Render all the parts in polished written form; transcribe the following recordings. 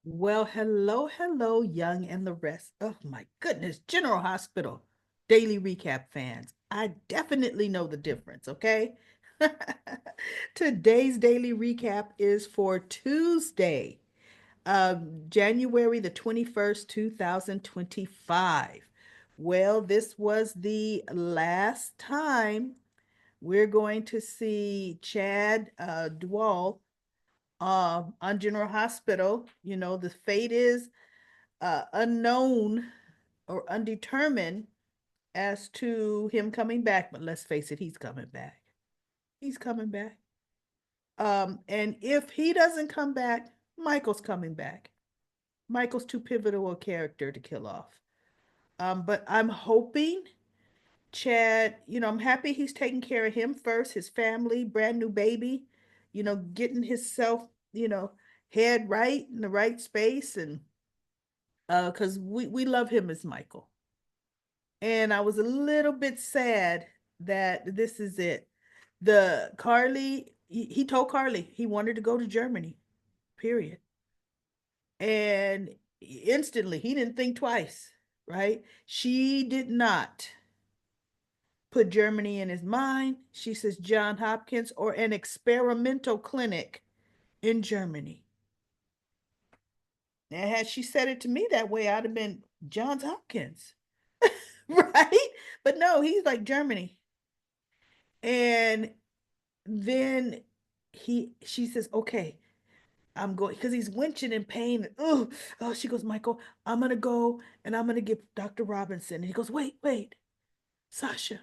Well, hello, Young and the rest. Oh my goodness, General Hospital daily recap fans. I definitely know the difference, okay? Today's daily recap is for Tuesday, January the 21st, 2025. Well, this was the last time we're going to see Chad Dwall on General Hospital. You know, the fate is unknown or undetermined as to him coming back, but let's face it, he's coming back. He's coming back. And if he doesn't come back, Michael's coming back. Michael's too pivotal a character to kill off. But I'm hoping Chad, I'm happy he's taking care of him first, his family, brand new baby, getting himself, head right in the right space, and because we love him as Michael. And I was a little bit sad that this is it. The Carly, he told Carly he wanted to go to Germany, period. And instantly, he didn't think twice, right? She did not put Germany in his mind. She says John Hopkins or an experimental clinic in Germany. And had she said it to me that way, I'd have been Johns Hopkins, right? But no, he's like Germany. And then she says, okay, I'm going because he's winching in pain. Oh, she goes, Michael, I'm gonna go and I'm gonna get Dr. Robinson. And he goes, wait, Sasha.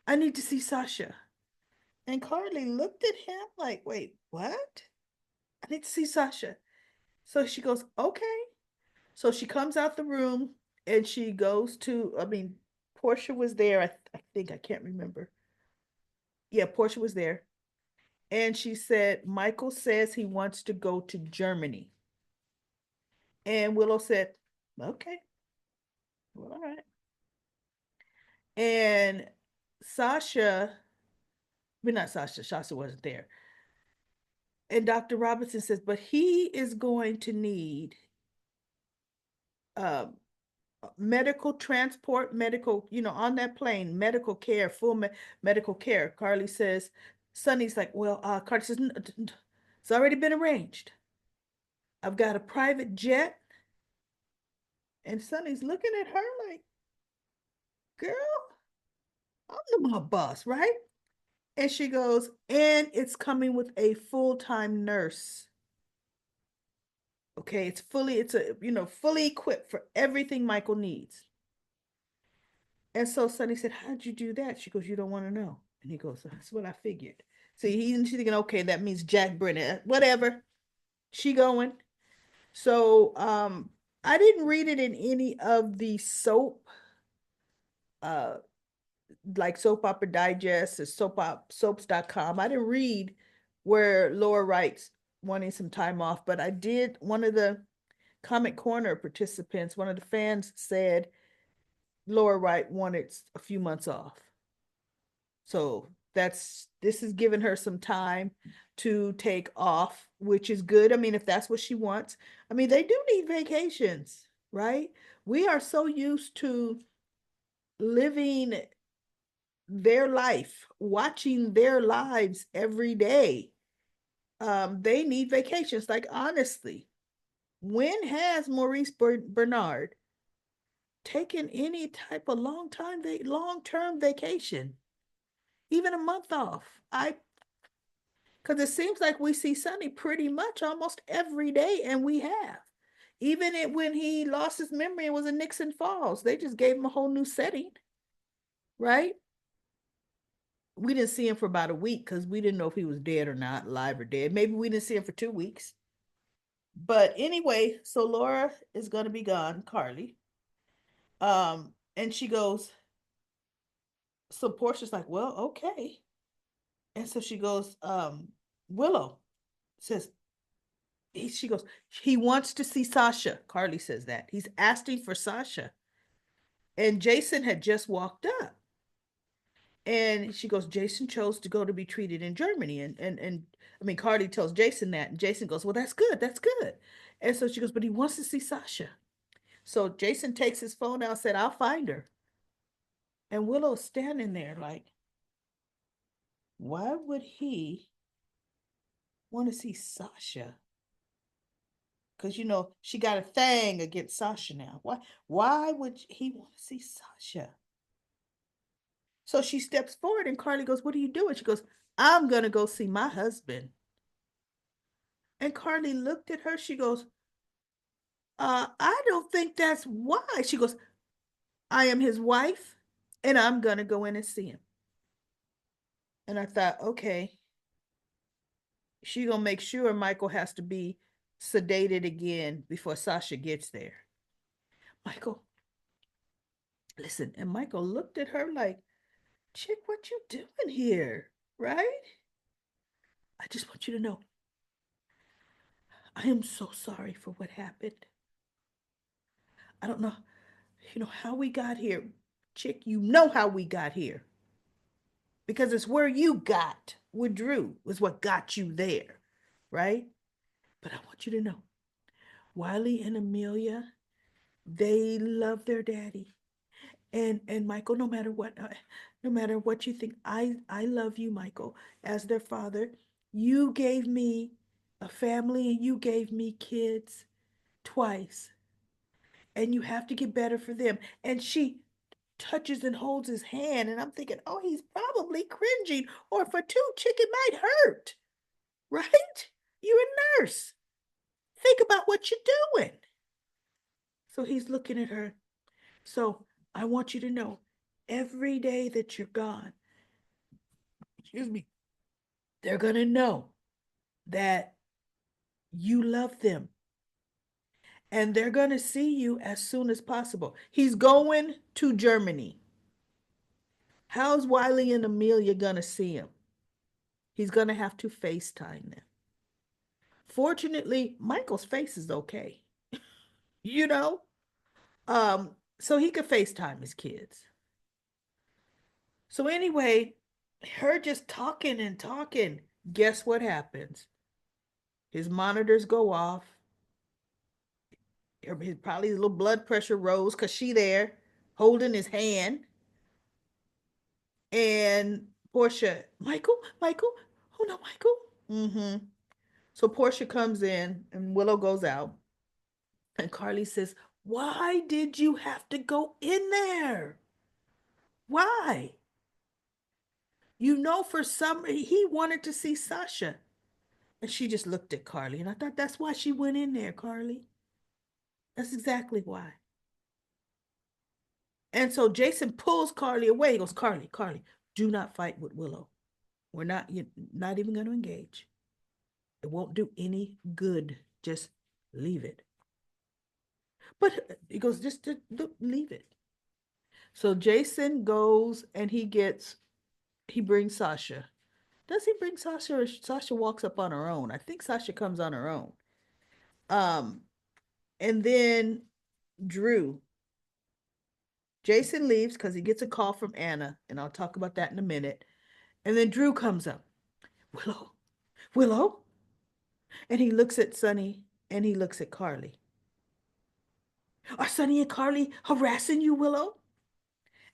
I need to see Sasha. And Carly looked at him like, wait, what? I need to see Sasha. So she goes, okay. So she comes out the room and she goes to, Portia was there. I think, I can't remember. Yeah, Portia was there. And she said, Michael says he wants to go to Germany. And Willow said, okay, well, all right. And Sasha, but not Sasha, Sasha wasn't there. And Dr. Robinson says, but he is going to need um, medical transport, medical, on that plane, medical care, medical care. Carly says, Sonny's like, well, Carly says, it's already been arranged. I've got a private jet. And Sonny's looking at her like, girl, I'm my boss, right? And she goes, and it's coming with a full-time nurse. Okay, it's a, fully equipped for everything Michael needs. And so Sonny said, how'd you do that? She goes, you don't want to know. And he goes, that's what I figured. So she's thinking, okay, that means Jack Brennan. Whatever. She going. So I didn't read it in any of the uh like Soap Opera Digest or soaps.com. I didn't read where Laura writes wanting some time off, but I did. One of the Comic Corner participants, one of the fans said Laura Wright wanted a few months off. So this is giving her some time to take off, which is good. I mean, if that's what she wants. I mean, they do need vacations, right? We are so used to living their life, watching their lives every day. They need vacations. Like honestly, when has Maurice Bernard taken any type of long-term vacation, even a month off? Because it seems like we see Sonny pretty much almost every day, and we have. Even when he lost his memory and was in Nixon Falls, they just gave him a whole new setting, right? We didn't see him for about a week because we didn't know if he was dead or not, alive or dead. Maybe we didn't see him for 2 weeks. But anyway, so Laura is gonna be gone, Carly. And she goes, so Portia's like, well, okay. And so she goes, Willow says, she goes, he wants to see Sasha. Carly says that. He's asking for Sasha. And Jason had just walked up. And she goes, Jason chose to go to be treated in Germany. And I mean, Carly tells Jason that, and Jason goes, well, that's good, that's good. And so she goes, but he wants to see Sasha. So Jason takes his phone out and said, I'll find her. And Willow's standing there like, why would he want to see Sasha? Because she got a thing against Sasha now. Why would he want to see Sasha? So she steps forward and Carly goes, what are you doing? She goes, I'm gonna go see my husband. And Carly looked at her. She goes, I don't think that's why. She goes, I am his wife and I'm gonna go in and see him. And I thought, okay, she gonna make sure Michael has to be sedated again before Sasha gets there. Michael, listen. And Michael looked at her like, chick, what you doing here? Right? I just want you to know, I am so sorry for what happened. I don't know, how we got here. Chick, you know how we got here. Because it's where you got with Drew, was what got you there, right? But I want you to know, Wiley and Amelia, they love their daddy. And Michael, no matter what you think, I love you, Michael, as their father. You gave me a family and you gave me kids twice. And you have to get better for them. And she touches and holds his hand, and I'm thinking, oh, he's probably cringing, or for two chick, it might hurt, right? You're a nurse. Think about what you're doing. So he's looking at her. So I want you to know, every day that you're gone, excuse me, they're gonna know that you love them, and they're gonna see you as soon as possible. He's going to Germany. How's Wiley and Amelia gonna see him? He's gonna have to FaceTime them. Fortunately, Michael's face is okay, you know? So he could FaceTime his kids. So anyway, her just talking and talking. Guess what happens? His monitors go off. Probably his little blood pressure rose because she there holding his hand. And Portia, Michael, oh no, Michael. Mm-hmm. So Portia comes in and Willow goes out. And Carly says, why did you have to go in there? Why? For some he wanted to see Sasha. And she just looked at Carly. And I thought that's why she went in there, Carly. That's exactly why. And so Jason pulls Carly away. He goes, Carly, do not fight with Willow. You're not even going to engage. It won't do any good. Just leave it. But he goes, just leave it. So Jason goes and he brings Sasha. Does he bring Sasha, or Sasha walks up on her own? I think Sasha comes on her own. Um, and then Drew. Jason leaves because he gets a call from Anna, and I'll talk about that in a minute. And then Drew comes up. Willow, Willow, and he looks at Sonny and he looks at Carly. Are Sonny and Carly harassing you, Willow?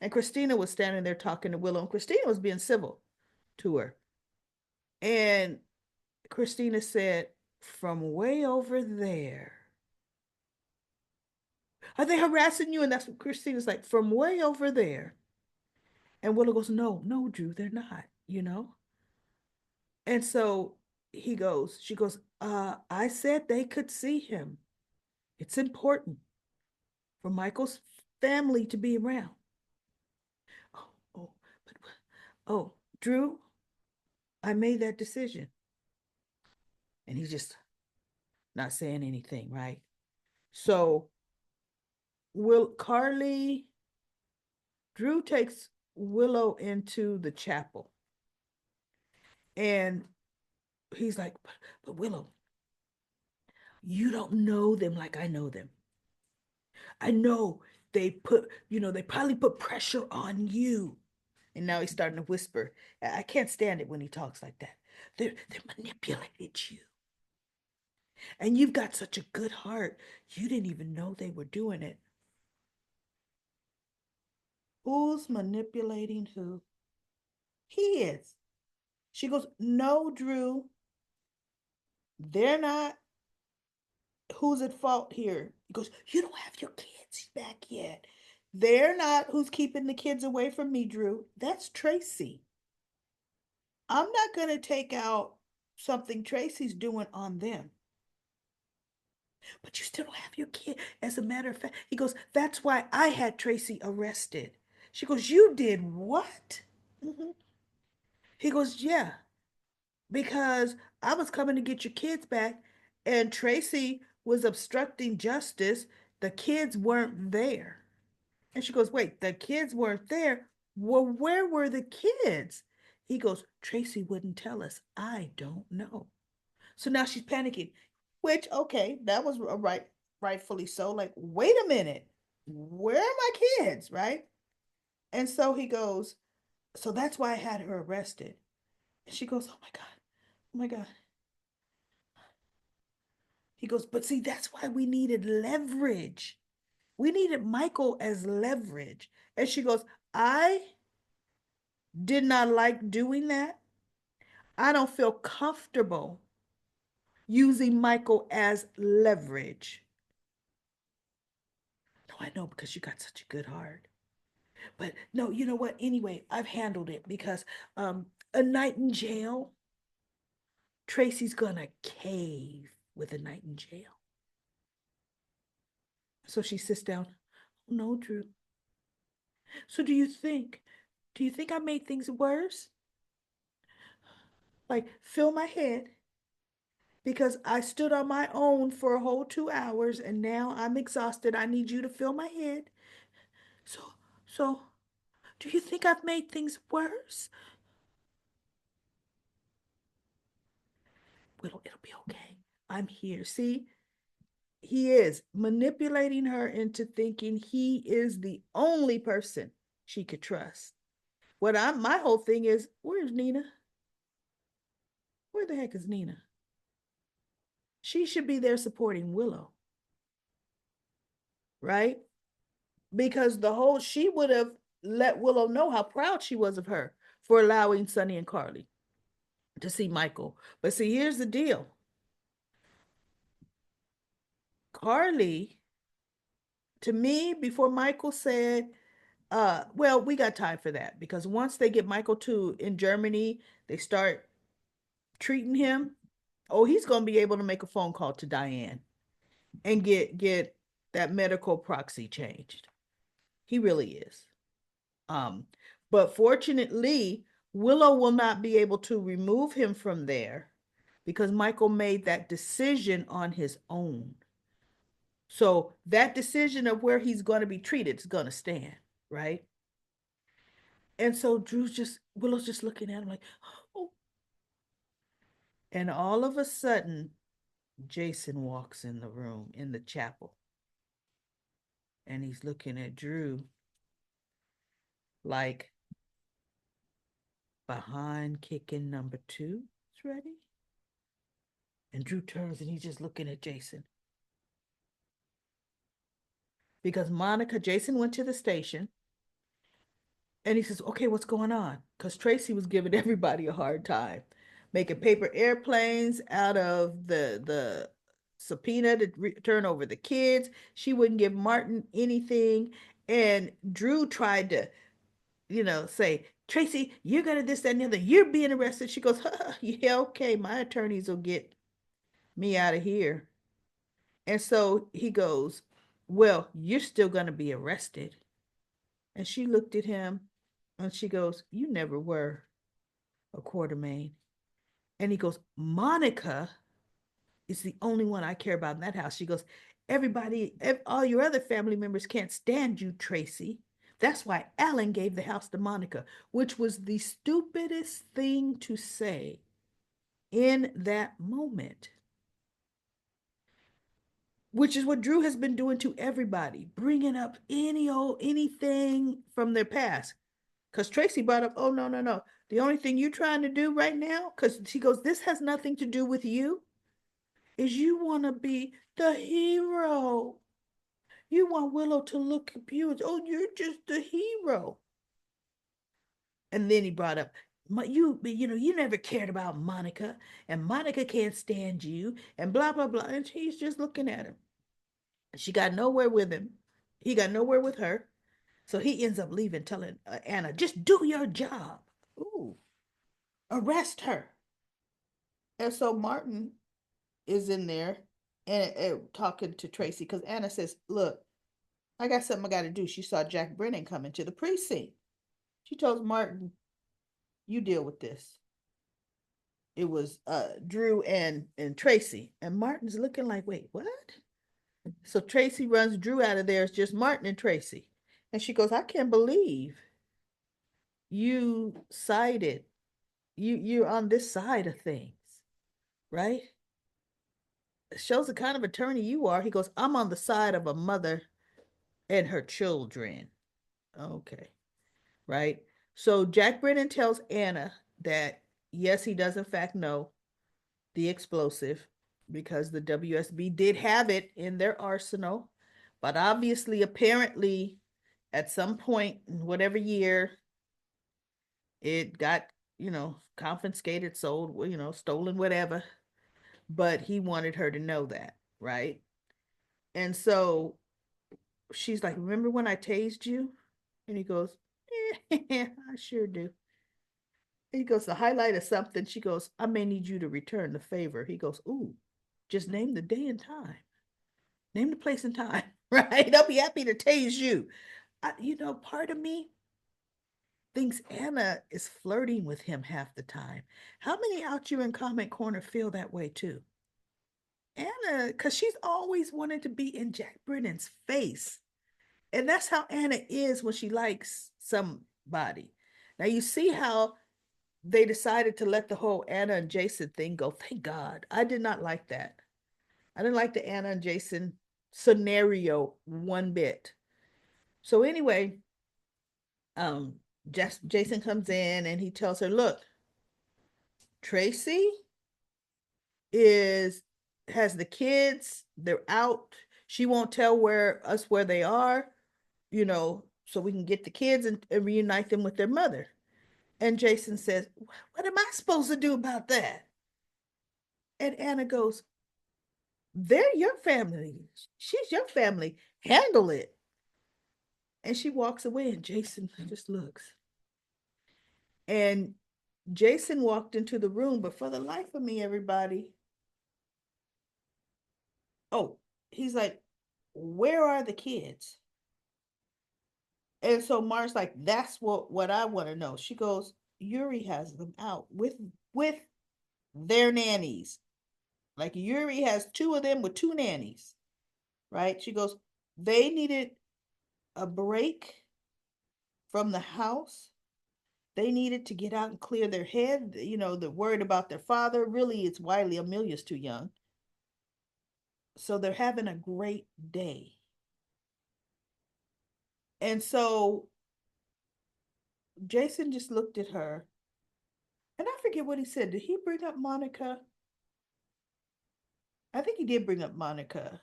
And Christina was standing there talking to Willow, and Christina was being civil to her. And Christina said, from way over there. Are they harassing you? And that's what Christina's like, from way over there. And Willow goes, no, Drew, they're not. And so she goes, I said they could see him. It's important for Michael's family to be around. Oh, oh, but, oh, Drew, I made that decision. And he's just not saying anything, right? So Drew takes Willow into the chapel. And he's like, but Willow, you don't know them like I know them. I know they probably put pressure on you. And now he's starting to whisper. I can't stand it when he talks like that. They're manipulated you. And you've got such a good heart. You didn't even know they were doing it. Who's manipulating who? He is. She goes, no, Drew, they're not. Who's at fault here? He goes, you don't have your kids back yet. They're not. Who's keeping the kids away from me, Drew? That's Tracy. I'm not going to take out something Tracy's doing on them. But you still don't have your kid. As a matter of fact, he goes, that's why I had Tracy arrested. She goes, you did what? Mhm. He goes, yeah, because I was coming to get your kids back and Tracy was obstructing justice. The kids weren't there. And she goes, wait, the kids weren't there? Well, where were the kids? He goes, Tracy wouldn't tell us. I don't know. So now she's panicking, which, okay, that was rightfully so. Like, wait a minute, where are my kids? Right. And so he goes, so that's why I had her arrested. And she goes, oh my God, oh my God. He goes, but see, that's why we needed leverage. We needed Michael as leverage. And she goes, I did not like doing that. I don't feel comfortable using Michael as leverage. No, I know because you got such a good heart. But no, you know what? Anyway, I've handled it because a night in jail, Tracy's gonna cave with a night in jail. So she sits down. Oh, no, Drew. So do you think I made things worse? Like, fill my head because I stood on my own for a whole 2 hours and now I'm exhausted. I need you to fill my head. So, so, do you think I've made things worse? Willow, it'll be okay. I'm here. See, he is manipulating her into thinking he is the only person she could trust. My whole thing is, where's Nina? Where the heck is Nina? She should be there supporting Willow, right? Because she would have let Willow know how proud she was of her for allowing Sonny and Carly to see Michael. But see, here's the deal. Carly, to me, before Michael said, well, we got time for that because once they get Michael to in Germany, they start treating him. Oh, he's gonna be able to make a phone call to Diane and get that medical proxy changed. He really is. Um, but fortunately, Willow will not be able to remove him from there because Michael made that decision on his own. So that decision of where he's going to be treated is going to stand, right? And so Willow's just looking at him like, oh. And all of a sudden, Jason walks in the room in the chapel and he's looking at Drew like behind kicking number two is ready. And Drew turns and he's just looking at Jason. Because Jason went to the station and he says, okay, what's going on? Because Tracy was giving everybody a hard time, making paper airplanes out of the subpoena to turn over the kids. She wouldn't give Martin anything. And Drew tried to, say, Tracy, you're gonna this, that, and the other. You're being arrested. She goes, yeah, okay, my attorneys will get me out of here. And so he goes, well, you're still gonna be arrested. And she looked at him and she goes, you never were a Quartermain. And he goes, Monica is the only one I care about in that house. She goes, all your other family members can't stand you, Tracy. That's why Alan gave the house to Monica, which was the stupidest thing to say in that moment, which is what Drew has been doing to everybody, bringing up anything from their past. Because Tracy brought up, oh, no, no, no. The only thing you're trying to do right now, because she goes, this has nothing to do with you, is you want to be the hero. You want Willow to look abused. Oh, you're just the hero. And then he brought up, you never cared about Monica, and Monica can't stand you, and blah, blah, blah. And he's just looking at him. She got nowhere with him. He got nowhere with her. So he ends up leaving, telling Anna, just do your job. Ooh, arrest her. And so Martin is in there and talking to Tracy because Anna says, look, I got something I got to do. She saw Jack Brennan coming to the precinct. She tells Martin, you deal with this. It was Drew and Tracy. And Martin's looking like, wait, what? So Tracy runs Drew out of there. It's just Martin and Tracy. And she goes, I can't believe you sided. You're on this side of things, right? It shows the kind of attorney you are. He goes, I'm on the side of a mother and her children. Okay, right? So Jack Brennan tells Anna that yes, he does in fact know the explosive because the WSB did have it in their arsenal. But obviously, apparently, at some point in whatever year, it got, confiscated, sold, stolen, whatever. But he wanted her to know that, right? And so she's like, remember when I tased you? And he goes, yeah, I sure do. He goes, the highlight of something. She goes, I may need you to return the favor. He goes, ooh, just name the day and time. Name the place and time, right? I'll be happy to tase you. Part of me thinks Anna is flirting with him half the time. How many out you in comment corner feel that way too? Anna, because she's always wanted to be in Jack Brennan's face. And that's how Anna is when she likes somebody. Now you see how they decided to let the whole Anna and Jason thing go. Thank God. I did not like that. I didn't like the Anna and Jason scenario one bit. So anyway, um, Jason comes in and he tells her, look, Tracy is has the kids, they're out. She won't tell where they are, so we can get the kids and reunite them with their mother. And Jason says, what am I supposed to do about that? And Anna goes, they're your family. She's your family. Handle it. And she walks away, and Jason just looks. And Jason walked into the room, but for the life of me, everybody, oh, he's like, where are the kids? And so Mar's like, that's what I want to know. She goes, Yuri has them out with their nannies. Like Yuri has two of them with two nannies, right? She goes, they needed a break from the house. They needed to get out and clear their head. They're worried about their father. Really, it's Wiley. Amelia's too young. So they're having a great day. And so Jason just looked at her. And I forget what he said. Did he bring up Monica? I think he did bring up Monica.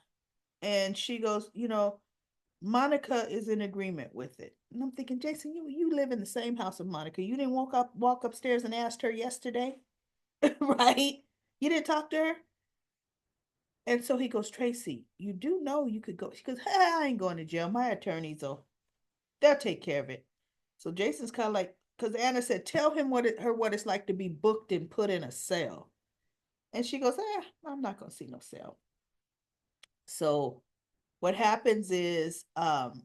And she goes, Monica is in agreement with it. And I'm thinking, Jason, you live in the same house with Monica. You didn't walk upstairs and asked her yesterday, right? You didn't talk to her. And so he goes, Tracy, you do know you could go. She goes, I ain't going to jail. My attorneys they'll take care of it. So Jason's kind of like, because Anna said, tell him what it's like to be booked and put in a cell. And she goes, I'm not going to see no cell. So what happens is Martin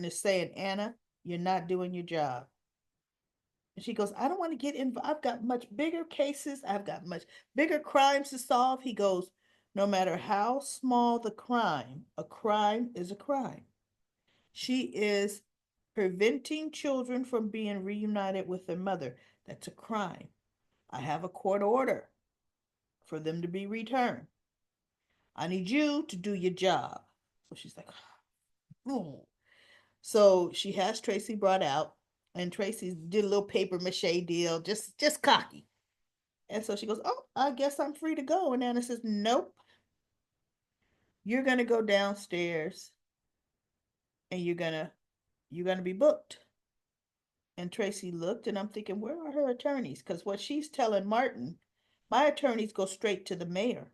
is saying, Anna, you're not doing your job. And she goes, I don't want to get involved. I've got much bigger cases. I've got much bigger crimes to solve. He goes, no matter how small the crime, a crime is a crime. She is preventing children from being reunited with their mother. That's a crime. I have a court order for them to be returned. I need you to do your job. So she's like, oh. So she has Tracy brought out, and Tracy did a little paper mache deal, just cocky. And so she goes, "Oh, I guess I'm free to go." And Anna says, "Nope, you're gonna go downstairs, and you're gonna be booked." And Tracy looked, and I'm thinking, where are her attorneys? Because what she's telling Martin, my attorneys go straight to the mayor.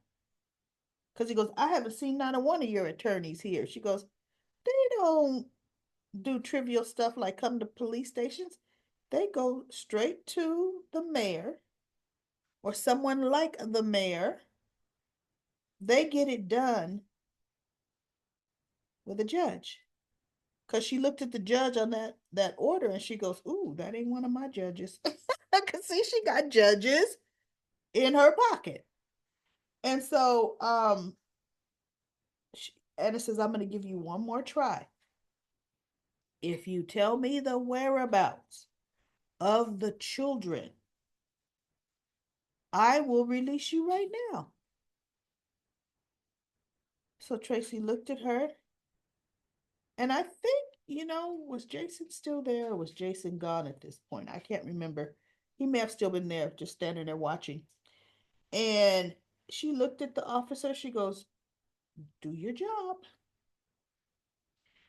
Because he goes, "I haven't seen not a one of your attorneys here." She goes, "They don't do trivial stuff like come to police stations. They go straight to the mayor or someone like the mayor. They get it done with a judge." Because she looked at the judge on that order and she goes, "Ooh, that ain't one of my judges." I can see she got judges in her pocket. And so Anna says, "I'm going to give you one more try. If you tell me the whereabouts of the children, I will release you right now." So Tracy looked at her, and I think, was Jason still there or was Jason gone at this point? I can't remember. He may have still been there, just standing there watching. And she looked at the officer. She goes, "Do your job."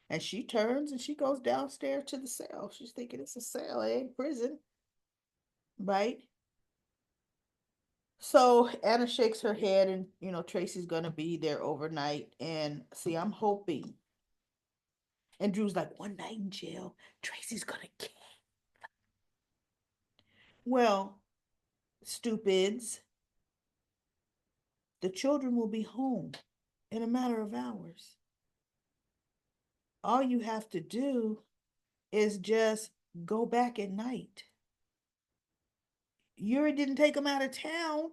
And she turns and she goes downstairs to the cell. She's thinking it's a cell, it ain't prison, right? So Anna shakes her head, and Tracy's gonna be there overnight. And see, I'm hoping. And Drew's like, "One night in jail, Tracy's gonna kill." Well, stupids, the children will be home in a matter of hours. All you have to do is just go back at night. Yuri didn't take them out of town.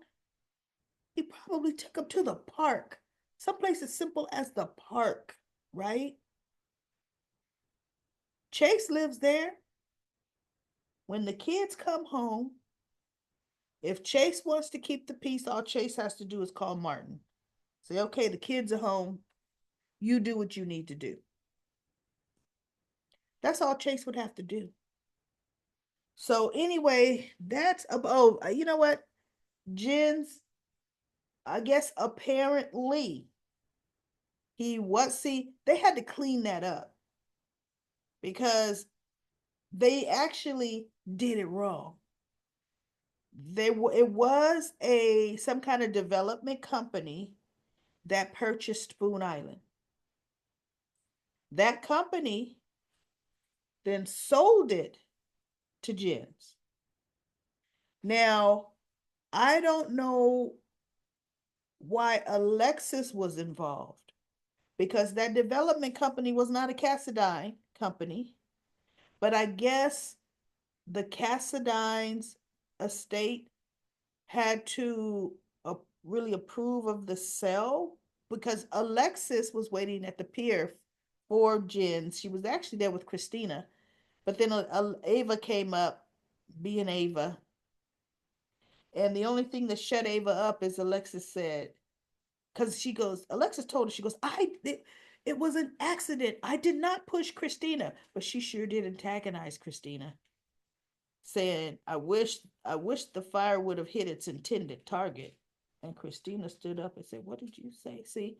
He probably took them to the park. Someplace as simple as the park, right? Chase lives there. When the kids come home, if Chase wants to keep the peace, all Chase has to do is call Martin. Say, "Okay, the kids are home. You do what you need to do." That's all Chase would have to do. So anyway, that's about. Oh, you know what? Jen's, I guess apparently they had to clean that up because they actually did it wrong. It was a some kind of development company that purchased Spoon Island. That company then sold it to Jen's. Now, I don't know why Alexis was involved because that development company was not a Cassadine company, but I guess the Cassadines estate had to really approve of the sale because Alexis was waiting at the pier for Jen. She was actually there with Christina, but then Ava came up, being Ava. And the only thing that shut Ava up is Alexis said, because Alexis told her, she goes, it was an accident. I did not push Christina, but she sure did antagonize Christina, saying, I wish the fire would have hit its intended target." And Christina stood up and said, "What did you say?" See,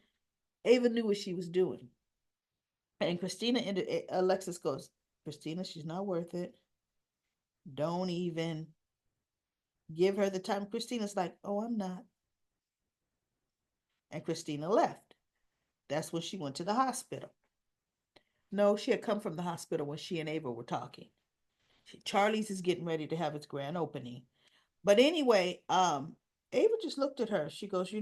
Ava knew what she was doing. And Alexis goes, "Christina, she's not worth it. Don't even give her the time." Christina's like, "Oh, I'm not." And Christina left. That's when she went to the hospital. No, she had come from the hospital when she and Ava were talking. Charlie's is getting ready to have its grand opening. But anyway, Ava just looked at her. She goes,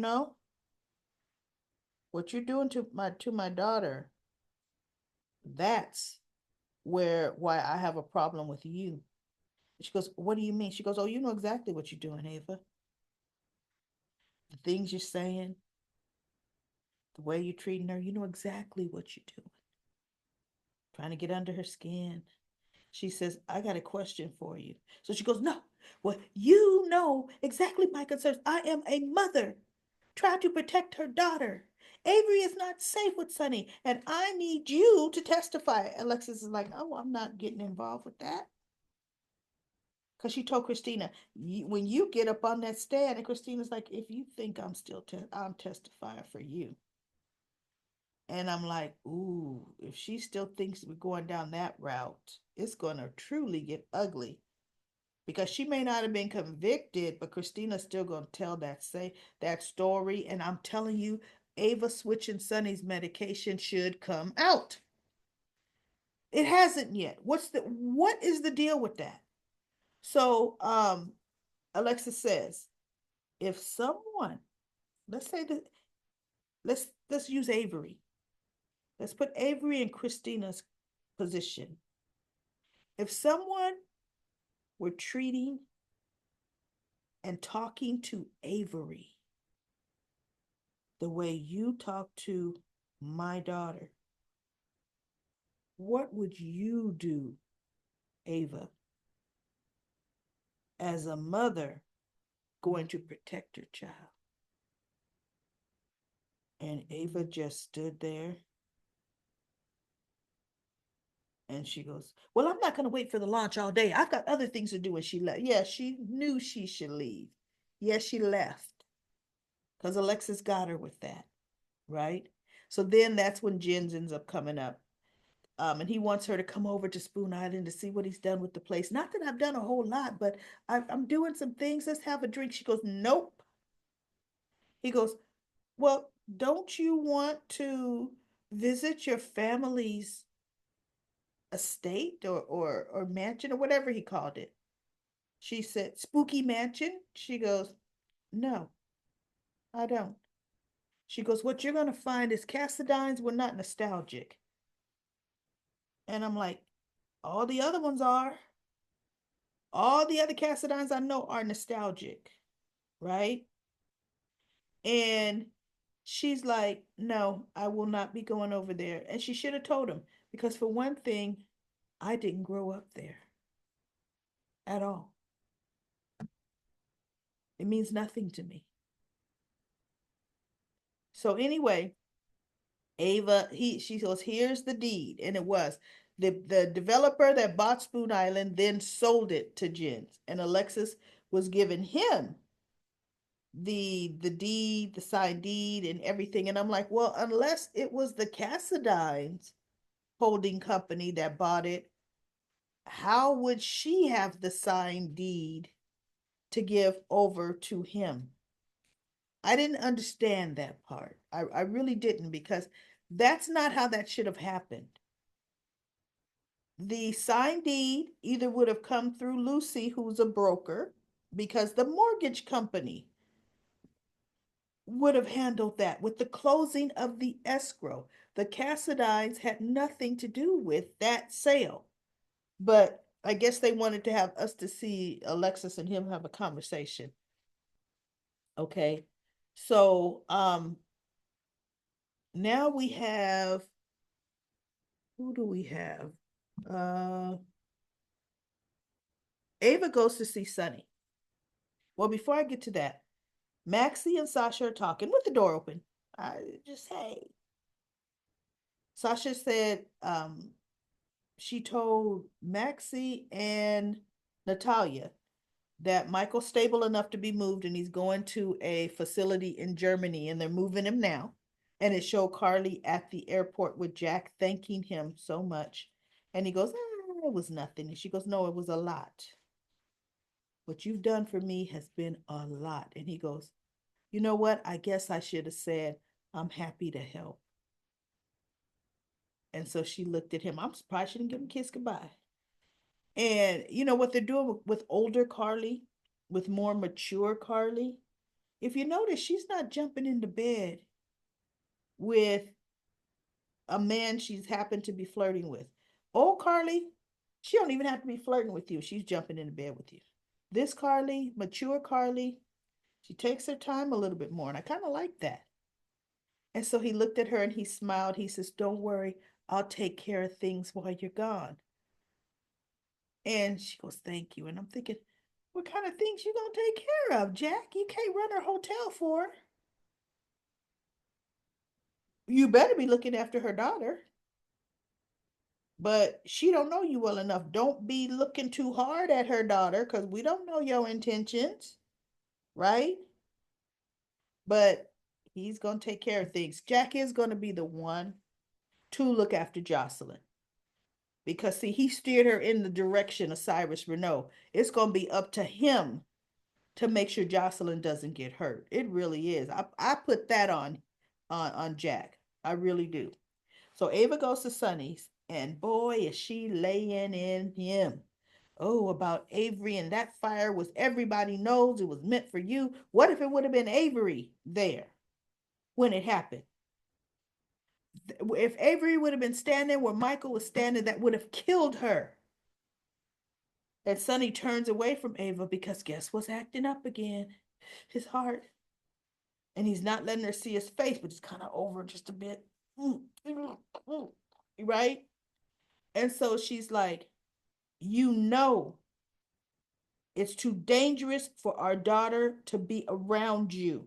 "What you're doing to my daughter, that's why I have a problem with you." She goes, "What do you mean?" She goes, "Oh, you know exactly what you're doing, Ava. The things you're saying, the way you're treating her, you know exactly what you're doing. Trying to get under her skin." She says, "I got a question for you." So she goes, "No, well, you know exactly my concerns. I am a mother trying to protect her daughter. Avery is not safe with Sonny, and I need you to testify. Alexis is like, oh, I'm not getting involved with that. Because she told Christina, when you get up on that stand, and Christina's like, if you think I'm testifying for you. And I'm like, ooh, if she still thinks we're going down that route, it's going to truly get ugly. Because she may not have been convicted, but Christina's still going to tell that story. And I'm telling you, Ava switching Sonny's medication should come out. It hasn't yet. What is the deal with that? So Alexis says, if someone, let's say that let's use Avery. Let's put Avery in Christina's position. If someone were treating and talking to Avery the way you talk to my daughter, what would you do, Ava, as a mother going to protect your child? And Ava just stood there and she goes, well, I'm not going to wait for the launch all day. I've got other things to do. And she left. Yeah, she knew she should leave. Yes, she left because Alexis got her with that, right? So then that's when Jens ends up coming up. And he wants her to come over to Spoon Island to see what he's done with the place. Not that I've done a whole lot, but I'm doing some things. Let's have a drink. She goes, nope. He goes, well, don't you want to visit your family's estate or mansion or whatever he called it? She said, spooky mansion. She goes, no, I don't. She goes, what you're going to find is Cassadines were not nostalgic. And I'm like, all the other ones are. All the other Cassadines I know are nostalgic, right? And she's like, no, I will not be going over there. And she should have told him because, for one thing, I didn't grow up there at all. It means nothing to me. So, anyway, she goes, here's the deed. And it was the developer that bought Spoon Island then sold it to Jens. And Alexis was giving him the deed, the signed deed, and everything. And I'm like, well, unless it was the Cassadines holding company that bought it, how would she have the signed deed to give over to him? I didn't understand that part. I really didn't because that's not how that should have happened. The signed deed either would have come through Lucy, who's a broker, because the mortgage company would have handled that with the closing of the escrow. The Cassadines had nothing to do with that sale. But I guess they wanted to have us to see Alexis and him have a conversation. Okay. So now we have, who do we have? Uh Ava goes to see Sunny. Well, before I get to that, Maxie and Sasha are talking with the door open. I just, hey. Sasha said she told Maxie and Natalia that Michael's stable enough to be moved and he's going to a facility in Germany and they're moving him now. And it showed Carly at the airport with Jack thanking him so much. And he goes, it was nothing. And she goes, no, it was a lot. What you've done for me has been a lot. And he goes, you know what? I guess I should have said, I'm happy to help. And so she looked at him. I'm surprised she didn't give him a kiss goodbye. And you know what they're doing with older Carly, with more mature Carly? If you notice, she's not jumping into bed with a man she's happened to be flirting with. Old Carly, she don't even have to be flirting with you. She's jumping into bed with you. This Carly, mature Carly, she takes her time a little bit more. And I kind of like that. And so he looked at her and he smiled. He says, don't worry, I'll take care of things while you're gone. And she goes, thank you. And I'm thinking, what kind of things you gonna take care of, Jack? You can't run her hotel for her. You better be looking after her daughter. But she don't know you well enough. Don't be looking too hard at her daughter because we don't know your intentions, right? But he's gonna take care of things. Jack is gonna be the one to look after Jocelyn because see, he steered her in the direction of Cyrus Renault. It's gonna be up to him to make sure Jocelyn doesn't get hurt. It really is. I put that on Jack. I really do. So Ava goes to Sonny's, and boy, is she laying in him. Oh, about Avery and that fire was everybody knows it was meant for you. What if it would have been Avery there when it happened? If Avery would have been standing where Michael was standing, that would have killed her. And Sonny turns away from Ava because guess what's acting up again? His heart. And he's not letting her see his face, but he's kind of over just a bit. Right? And so she's like, you know, it's too dangerous for our daughter to be around you.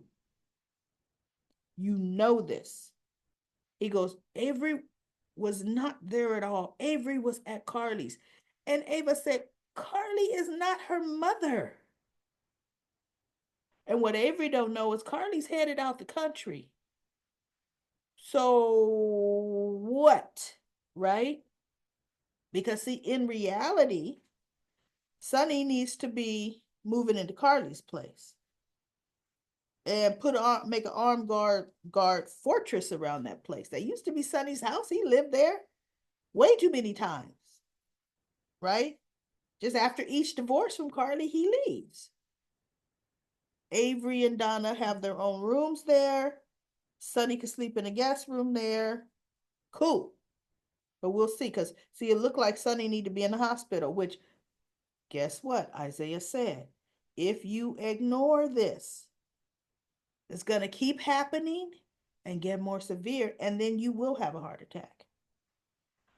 You know this. He goes, Avery was not there at all. Avery was at Carly's. And Ava said, Carly is not her mother. And what Avery don't know is Carly's headed out the country. So what? Right? Because see, in reality, Sonny needs to be moving into Carly's place and make an armed guard fortress around that place. That used to be Sonny's house. He lived there way too many times, right? Just after each divorce from Carly, he leaves. Avery and Donna have their own rooms there. Sonny could sleep in a guest room there. Cool. But we'll see, because see, it looked like Sonny need to be in the hospital, which guess what? Isaiah said, if you ignore this, it's going to keep happening and get more severe, and then you will have a heart attack.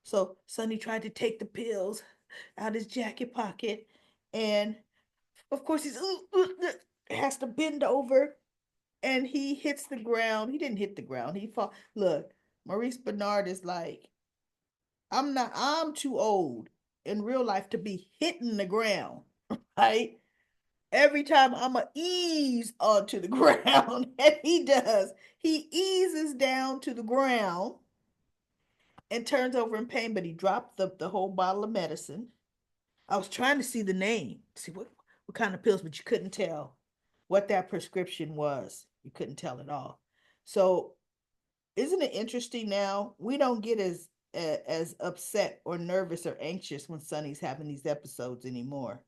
So Sonny tried to take the pills out his jacket pocket, and of course he's has to bend over, and he hits the ground. He didn't hit the ground. He fall. Look, Maurice Bernard is like, I'm too old in real life to be hitting the ground, right? Every time I'm going to ease onto the ground, and he does. He eases down to the ground and turns over in pain, but he dropped the whole bottle of medicine. I was trying to see the name, see what kind of pills, but you couldn't tell what that prescription was. You couldn't tell at all. So isn't it interesting now? We don't get as upset or nervous or anxious when Sonny's having these episodes anymore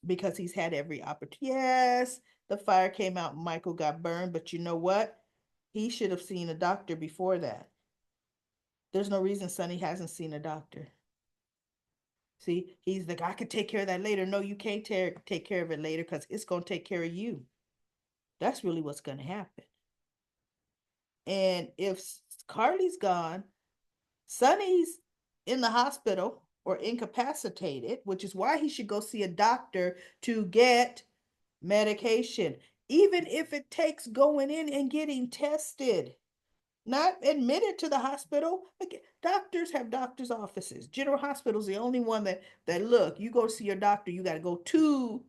because he's had every opportunity. Yes, the fire came out, Michael got burned, but you know what? He should have seen a doctor before that. There's no reason Sonny hasn't seen a doctor. See, he's like, I could take care of that later. No, you can't take care of it later because it's going to take care of you. That's really what's going to happen. And if Carly's gone, Sonny's in the hospital or incapacitated, which is why he should go see a doctor to get medication, even if it takes going in and getting tested. Not admitted to the hospital. Like, doctors have doctors' offices. General Hospital is the only one that look, you go see your doctor, you got to go to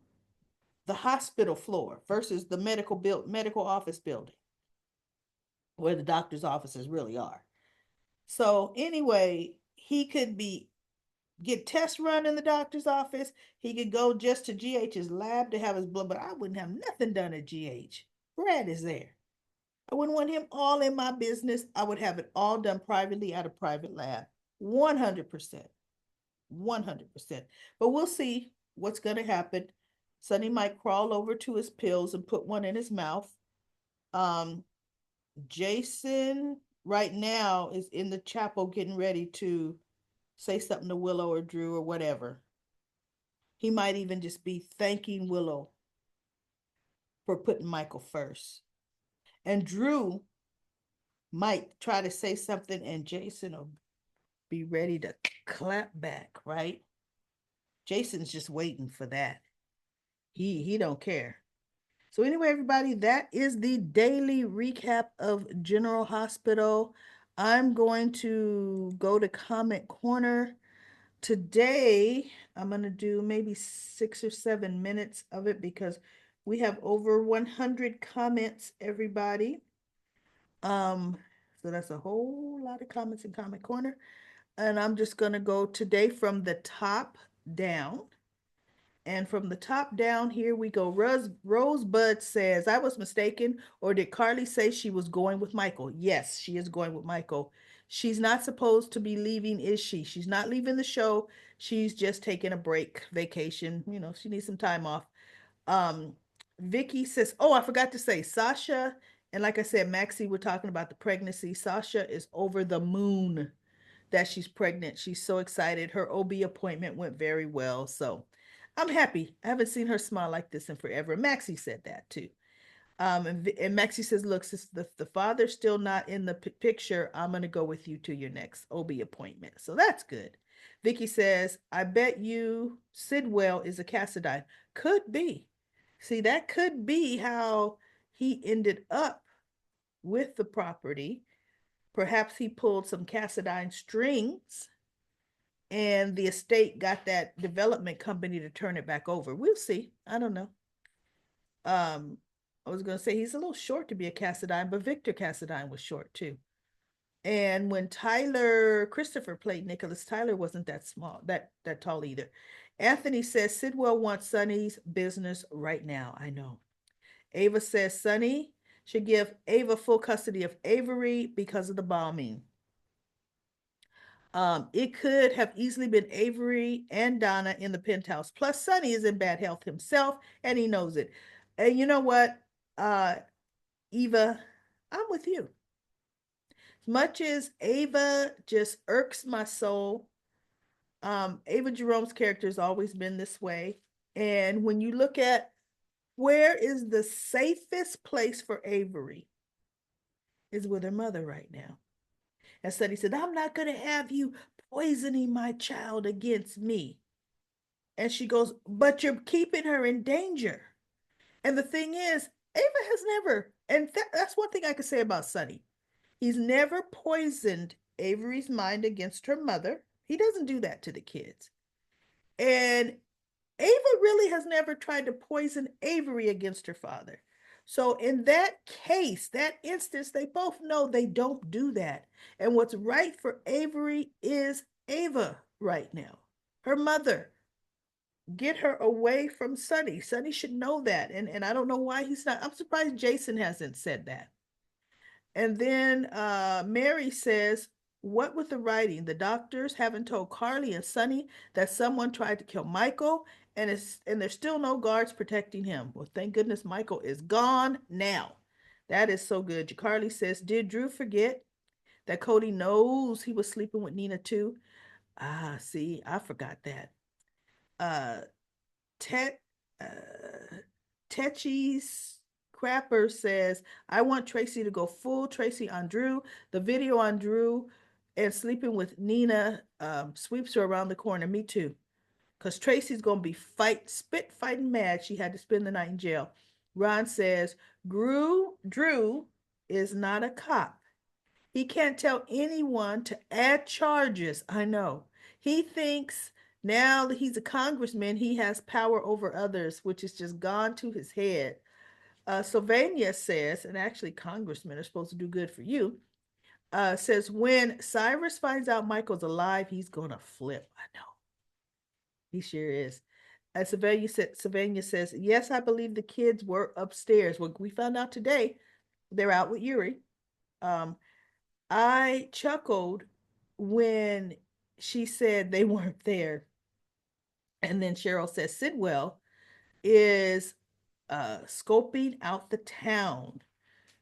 the hospital floor versus the medical office building where the doctor's offices really are. So anyway, he could get tests run in the doctor's office. He could go just to GH's lab to have his blood, but I wouldn't have nothing done at GH. Brad is there. I wouldn't want him all in my business. I would have it all done privately at a private lab. 100%. 100%. But we'll see what's going to happen. Sonny might crawl over to his pills and put one in his mouth. Jason right now is in the chapel getting ready to say something to Willow or Drew or whatever. He might even just be thanking Willow for putting Michael first. And Drew might try to say something and Jason will be ready to clap back, right? Jason's just waiting for that. He don't care. So anyway, everybody, that is the daily recap of General Hospital. I'm going to go to comment corner. Today, I'm going to do maybe 6 or 7 minutes of it because we have over 100 comments, everybody. So that's a whole lot of comments in comment corner. And I'm just going to go today from the top down. And from the top down, here we go. Rosebud says, I was mistaken, or did Carly say she was going with Michael? Yes, she is going with Michael. She's not supposed to be leaving, is she? She's not leaving the show. She's just taking a break, vacation. You know, she needs some time off. Um, Vicky says, oh, I forgot to say, Sasha, and like I said, Maxie, we're talking about the pregnancy. Sasha is over the moon that she's pregnant. She's so excited. Her OB appointment went very well. So I'm happy. I haven't seen her smile like this in forever. Maxie said that too. And Maxie says, look, since the father's still not in the picture, I'm going to go with you to your next OB appointment. So that's good. Vicky says, I bet you Sidwell is a Cassadine. Could be. See, that could be how he ended up with the property. Perhaps he pulled some Cassadine strings and the estate got that development company to turn it back over. We'll see. I don't know. I was going to say he's a little short to be a Cassadine, but Victor Cassadine was short too. And when Tyler Christopher played Nicholas, Tyler wasn't that small, that tall either. Anthony says Sidwell wants Sonny's business right now. I know. Ava says Sonny should give Ava full custody of Avery because of the bombing. It could have easily been Avery and Donna in the penthouse. Plus, Sonny is in bad health himself, and he knows it. And you know what, Eva, I'm with you. As much as Ava just irks my soul, Ava Jerome's character has always been this way. And when you look at where is the safest place for Avery, is with her mother right now. And Sonny said, I'm not going to have you poisoning my child against me. And she goes, but you're keeping her in danger. And the thing is, Ava has never, and that's one thing I could say about Sonny. He's never poisoned Avery's mind against her mother. He doesn't do that to the kids. And Ava really has never tried to poison Avery against her father. So in that case, that instance, they both know they don't do that. And what's right for Avery is Ava right now, her mother. Get her away from Sonny. Sonny should know that. And I don't know why he's not. I'm surprised Jason hasn't said that. And then Mary says, what with the writing? The doctors haven't told Carly and Sonny that someone tried to kill Michael, and there's still no guards protecting him. Well, thank goodness Michael is gone now. That is so good. Carly says, did Drew forget that Cody knows he was sleeping with Nina too? Ah, see, I forgot that. Tet Tetchy's Crapper says, I want Tracy to go full Tracy on Drew. The video on Drew and sleeping with Nina sweeps her around the corner. Me too. Because Tracy's going to be spit fighting mad. She had to spend the night in jail. Ron says, Drew is not a cop. He can't tell anyone to add charges. I know. He thinks now that he's a congressman, he has power over others, which is just gone to his head. Sylvania says, and actually congressmen are supposed to do good for you, says when Cyrus finds out Michael's alive, he's going to flip. I know. He sure is. Sylvania says, yes, I believe the kids were upstairs. Well, we found out today they're out with Yuri. I chuckled when she said they weren't there. And then Cheryl says Sidwell is scoping out the town.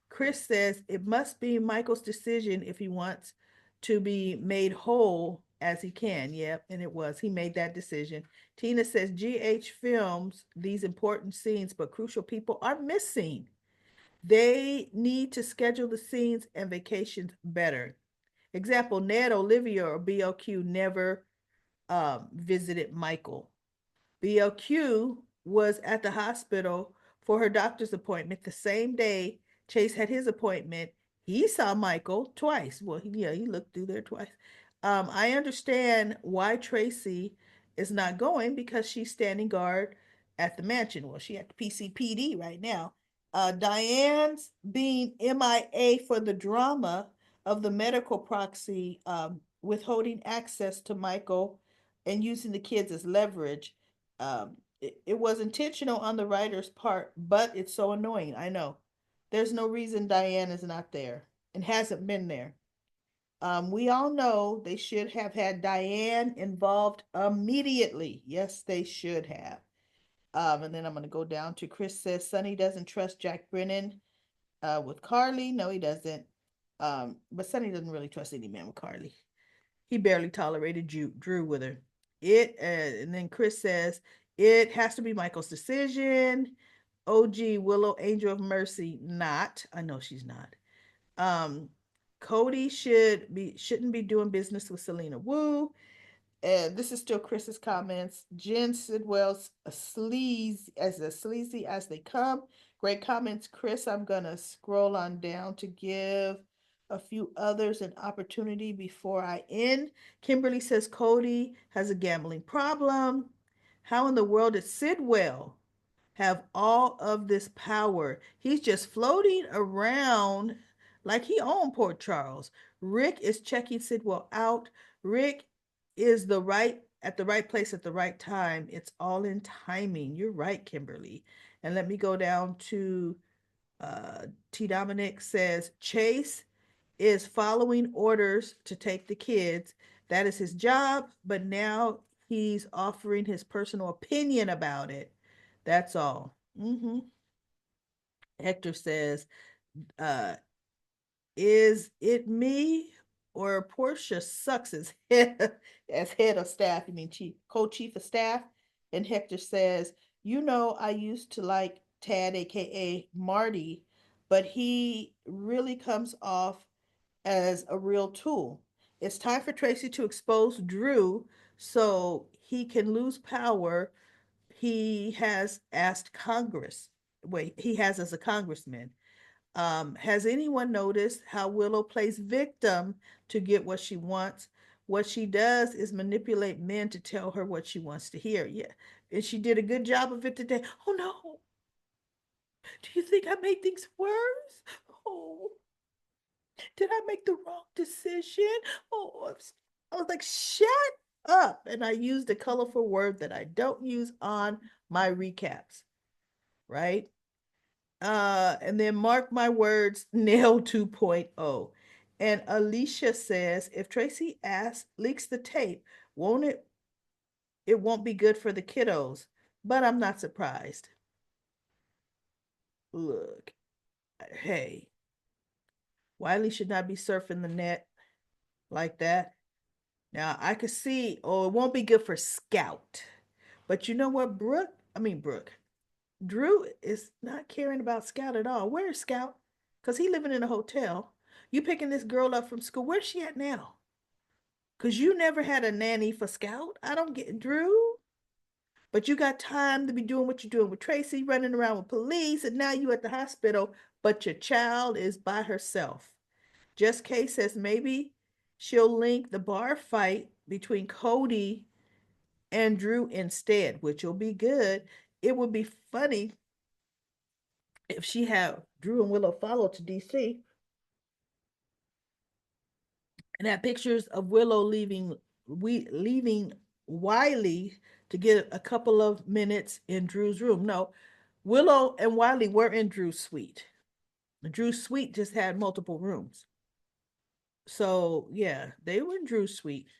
Chris says it must be Michael's decision if he wants to be made whole as he can. Yep, and it was. He made that decision. Tina says GH films these important scenes, but crucial people are missing. They need to schedule the scenes and vacations better. Example, Ned, Olivia, or BLQ never visited Michael. BLQ was at the hospital for her doctor's appointment the same day Chase had his appointment. He saw Michael twice. Well, yeah, he looked through there twice. I understand why Tracy is not going because she's standing guard at the mansion. Well, she at the PCPD right now. Diane's being MIA for the drama of the medical proxy, withholding access to Michael and using the kids as leverage. It was intentional on the writer's part, but it's so annoying. I know. There's no reason Diane is not there and hasn't been there. We all know they should have had Diane involved immediately. Yes, they should have. And then I'm going to go down to Chris says Sonny doesn't trust Jack Brennan with Carly. No, he doesn't. But Sonny doesn't really trust any man with Carly. He barely tolerated Drew with her. And then Chris says it has to be Michael's decision. OG Willow, Angel of Mercy, not. I know she's not. Um, Cody shouldn't be doing business with Selena Wu. And this is still Chris's comments. Jen Sidwell's a sleazy as they come. Great comments, Chris. I'm gonna scroll on down to give a few others an opportunity before I end. Kimberly says Cody has a gambling problem. How in the world did Sidwell have all of this power? He's just floating around like he owned Port Charles. Rick is checking Sidwell out. Rick is the right place at the right time. It's all in timing. You're right, Kimberly. And let me go down to T. Dominic says Chase is following orders to take the kids. That is his job, but now he's offering his personal opinion about it. That's all. Hector says, uh, is it me or Portia sucks as head of staff? You mean co-chief of staff? And Hector says, I used to like Tad, aka Marty, but he really comes off as a real tool. It's time for Tracy to expose Drew so he can lose power. He has asked Congress. Wait, he has as a congressman. Has anyone noticed how Willow plays victim to get what she wants? What she does is manipulate men to tell her what she wants to hear. Yeah. And she did a good job of it today. Oh no. Do you think I made things worse? Oh, did I make the wrong decision? Oh, I was like, shut up. And I used a colorful word that I don't use on my recaps, right? And then mark my words, nail 2.0. And Alicia says, if Tracy leaks the tape, won't it won't be good for the kiddos. But I'm not surprised. Look, hey, Wiley should not be surfing the net like that. Now I could see, oh, it won't be good for Scout. But you know what, Brooke, Drew is not caring about Scout at all. Where's Scout? Because he living in a hotel. You picking this girl up from school. Where's she at now? Because you never had a nanny for Scout. I don't get Drew. But you got time to be doing what you're doing with Tracy, running around with police, and now you at the hospital, but your child is by herself. Just Kay says maybe she'll link the bar fight between Cody and Drew instead, which will be good. It would be funny if she had Drew and Willow follow to DC and had pictures of Willow leaving Wiley to get a couple of minutes in Drew's room. No, Willow and Wiley were in Drew's suite. Drew's suite just had multiple rooms. So yeah, they were in Drew's suite.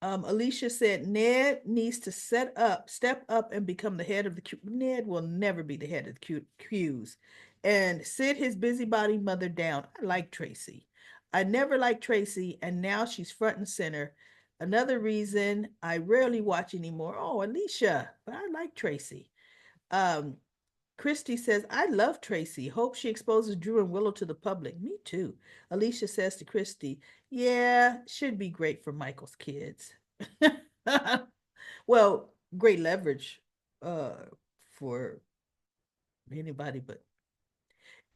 Alicia said Ned needs to step up and become the head of the Q. Ned will never be the head of the Qs. And sit his busybody mother down. I like Tracy. I never liked Tracy, and now she's front and center. Another reason I rarely watch anymore. Oh, Alicia, but I like Tracy. Um, Christy says, I love Tracy. Hope she exposes Drew and Willow to the public. Me too. Alicia says to Christy, yeah, should be great for Michael's kids. Well, great leverage for anybody but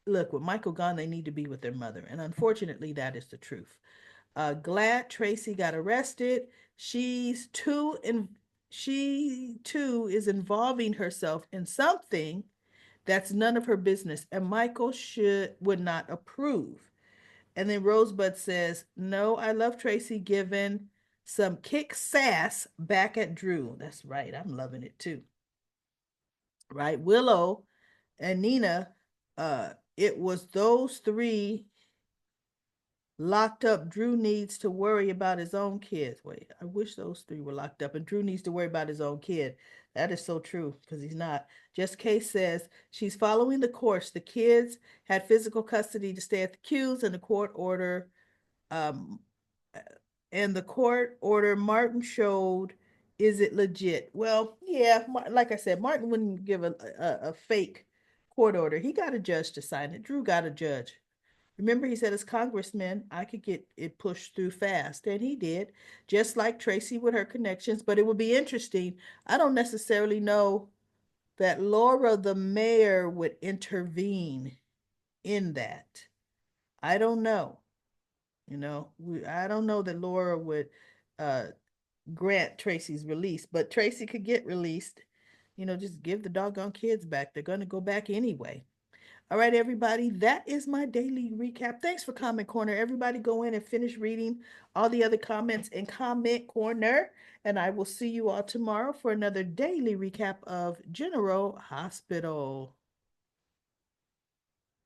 look, with Michael gone, they need to be with their mother. And unfortunately, that is the truth. Glad Tracy got arrested. She too is involving herself in something that's none of her business, and Michael would not approve. And then Rosebud says, "No, I love Tracy given some kick sass back at Drew." That's right. I'm loving it too. Right? Willow and Nina, it was those three locked up. Drew needs to worry about his own kids. Wait, I wish those three were locked up and Drew needs to worry about his own kid. That is so true because he's not. Just Case says she's following the course. The kids had physical custody to stay at the queues and the court order. Um, and the court order Martin showed. Is it legit? Well, yeah, like I said, Martin wouldn't give a fake court order. He got a judge to sign it. Drew got a judge. Remember, he said, as congressman, I could get it pushed through fast. And he did, just like Tracy with her connections. But it would be interesting. I don't necessarily know that Laura, the mayor, would intervene in that. I don't know. I don't know that Laura would uh, grant Tracy's release, but Tracy could get released. Just give the doggone kids back. They're going to go back anyway. All right, everybody, that is my daily recap. Thanks for Comment Corner. Everybody go in and finish reading all the other comments in Comment Corner, and I will see you all tomorrow for another daily recap of General Hospital.